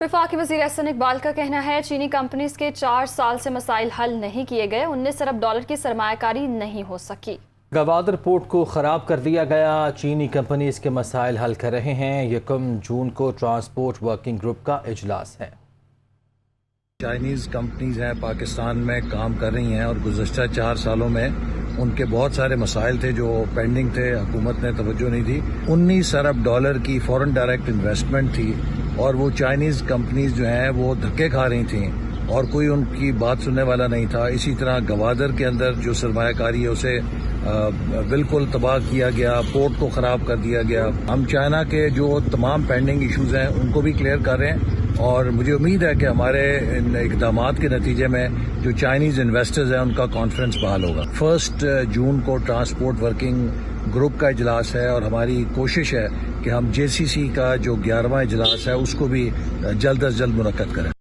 وفاقی وزیر احسن اقبال کا کہنا ہے چینی کمپنیز کے 4 سال سے مسائل حل نہیں کیے گئے، 19 ارب ڈالر کی سرمایہ کاری نہیں ہو سکی۔ گوادر پورٹ کو خراب کر دیا گیا، چینی کمپنیز کے مسائل حل کر رہے ہیں۔ 1 جون کو ٹرانسپورٹ ورکنگ گروپ کا اجلاس ہے۔ چائنیز کمپنیز ہیں پاکستان میں کام کر رہی ہیں اور گزشتہ 4 سالوں میں ان کے بہت سارے مسائل تھے جو پینڈنگ تھے، حکومت نے توجہ نہیں دی۔ 19 ارب ڈالر کی فورن ڈائریکٹ انویسٹمنٹ تھی اور وہ چائنیز کمپنیز جو ہیں وہ دھکے کھا رہی تھیں اور کوئی ان کی بات سننے والا نہیں تھا۔ اسی طرح گوادر کے اندر جو سرمایہ کاری ہے اسے بالکل تباہ کیا گیا، پورٹ کو خراب کر دیا گیا۔ ہم چائنا کے جو تمام پینڈنگ ایشوز ہیں ان کو بھی کلیئر کر رہے ہیں اور مجھے امید ہے کہ ہمارے ان اقدامات کے نتیجے میں جو چائنیز انویسٹرز ہیں ان کا کانفیڈنس بحال ہوگا۔ 1 جون کو ٹرانسپورٹ ورکنگ گروپ کا اجلاس ہے اور ہماری کوشش ہے کہ ہم JCC کا جو 11واں اجلاس ہے اس کو بھی جلد از جلد منعقد کریں۔